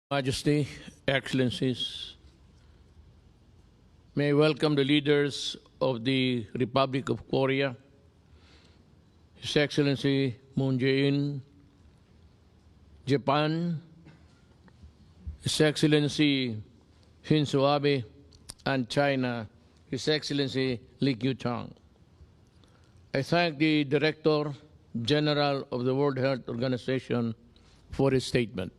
Majesty, Excellencies, may I welcome the leaders of the Republic of Korea, His Excellency Moon Jae-in, Japan, His Excellency Shinzo Abe, and China, His Excellency Li Keqiang. I thank the Director General of the World Health Organization for his statement.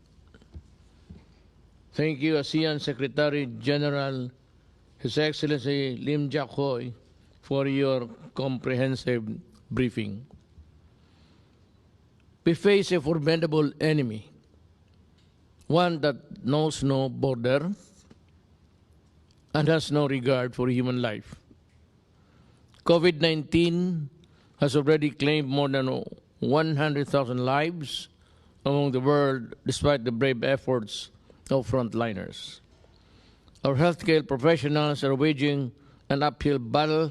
Thank you, Asean Secretary General, His Excellency Lim Jak-hoy, for your comprehensive briefing. We face a formidable enemy, one that knows no border and has no regard for human life. COVID-19 has already claimed more than 100,000 lives among the world, despite the brave efforts of frontliners. Our healthcare professionals are waging an uphill battle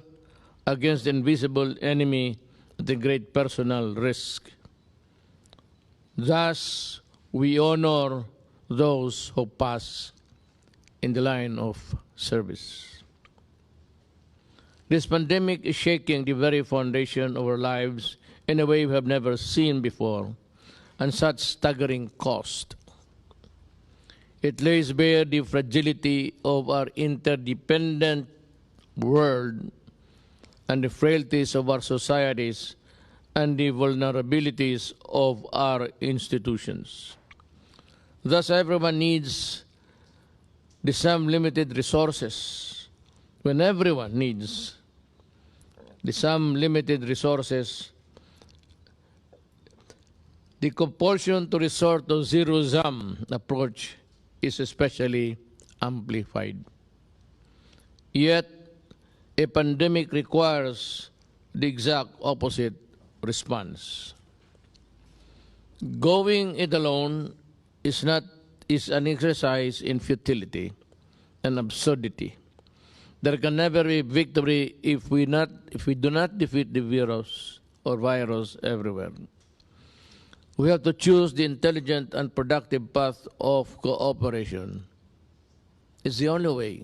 against the invisible enemy at a great personal risk. Thus, we honor those who pass in the line of service. This pandemic is shaking the very foundation of our lives in a way we have never seen before, and such staggering cost. It lays bare the fragility of our interdependent world and the frailties of our societies and the vulnerabilities of our institutions. Thus, everyone needs the same limited resources. When everyone needs the same limited resources, the compulsion to resort to zero-sum approach is especially amplified. Yet, a pandemic requires the exact opposite response. Going it alone is an exercise in futility and absurdity. There can never be victory if we do not defeat the virus everywhere. We have to choose the intelligent and productive path of cooperation. It's the only way.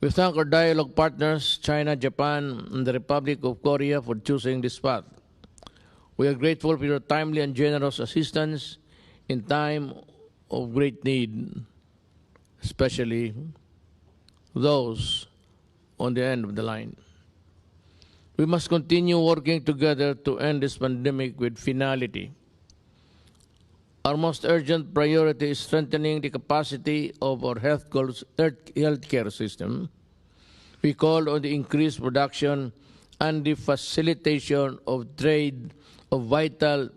We thank our dialogue partners, China, Japan, and the Republic of Korea, for choosing this path. We are grateful for your timely and generous assistance in time of great need, especially those on the end of the line. We must continue working together to end this pandemic with finality. Our most urgent priority is strengthening the capacity of our healthcare system. We call on the increased production and the facilitation of trade of vital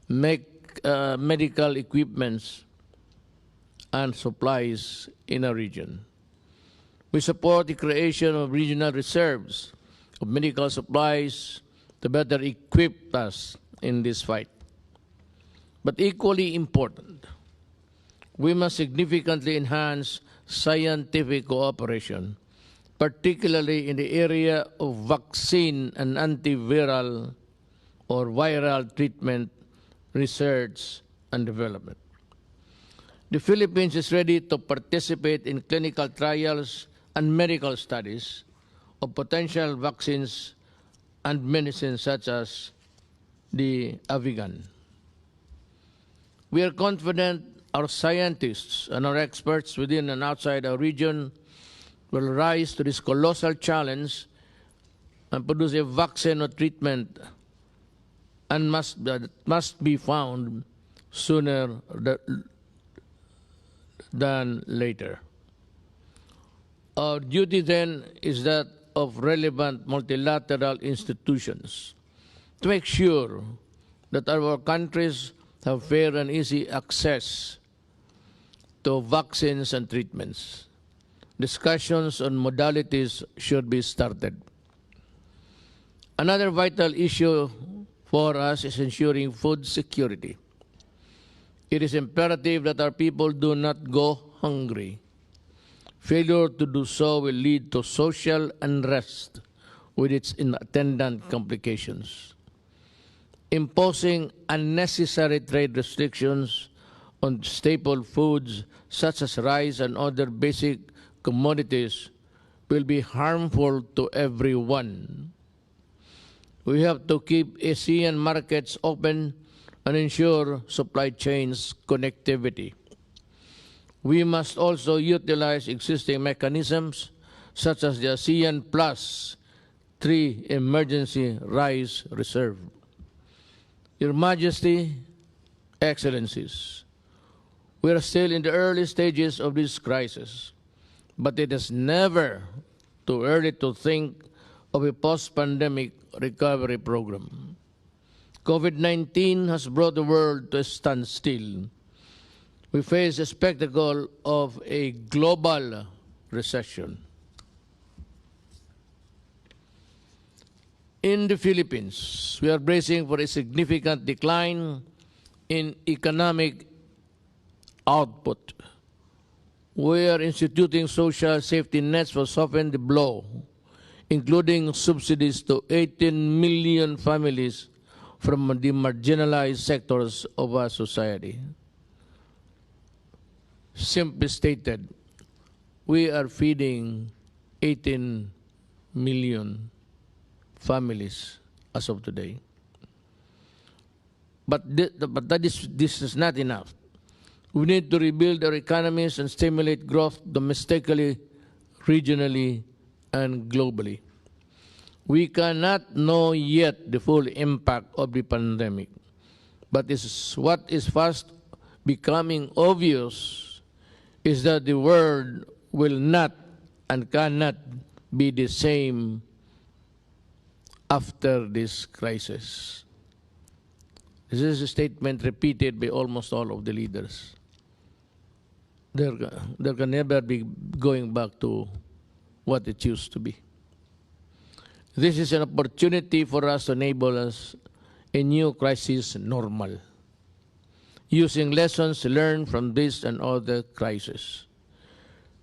medical equipments and supplies in our region. We support the creation of regional reserves of medical supplies to better equip us in this fight. But equally important, we must significantly enhance scientific cooperation, particularly in the area of vaccine and antiviral or viral treatment, research, and development. The Philippines is ready to participate in clinical trials and medical studies of potential vaccines and medicines such as the Avigan. We are confident our scientists and our experts within and outside our region will rise to this colossal challenge and produce a vaccine or treatment and must be found sooner than later. Our duty then is that of relevant multilateral institutions to make sure that our countries have fair and easy access to vaccines and treatments. Discussions on modalities should be started. Another vital issue for us is ensuring food security. It is imperative that our people do not go hungry. Failure to do so will lead to social unrest with its attendant complications. Imposing unnecessary trade restrictions on staple foods such as rice and other basic commodities will be harmful to everyone. We have to keep Asean markets open and ensure supply chains connectivity. We must also utilize existing mechanisms such as the ASEAN Plus 3 Emergency Rice Reserve. Your Majesty, Excellencies, we are still in the early stages of this crisis, but it is never too early to think of a post-pandemic recovery program. COVID-19 has brought the world to a standstill. We face the spectacle of a global recession. In the Philippines, we are bracing for a significant decline in economic output. We are instituting social safety nets to soften the blow, including subsidies to 18 million families from the marginalized sectors of our society. Simply stated, we are feeding 18 million families as of today. But this is not enough. We need to rebuild our economies and stimulate growth domestically, regionally, and globally. We cannot know yet the full impact of the pandemic, but what is fast becoming obvious is that the world will not and cannot be the same after this crisis. This is a statement repeated by almost all of the leaders. There can never be going back to what it used to be. This is an opportunity for us to enable us a new crisis normal, using lessons learned from this and other crises.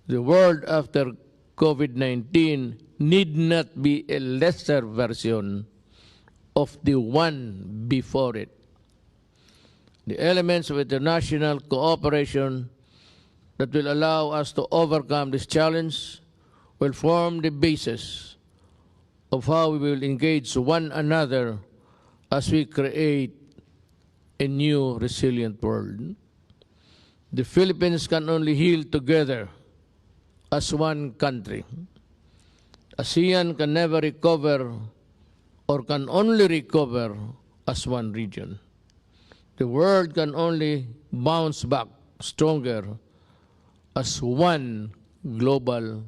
The world after COVID-19 need not be a lesser version of the one before it. The elements of international cooperation that will allow us to overcome this challenge will form the basis of how we will engage one another as we create a new resilient world. The Philippines can only heal together as one country. ASEAN can never recover or can only recover as one region. The world can only bounce back stronger as one global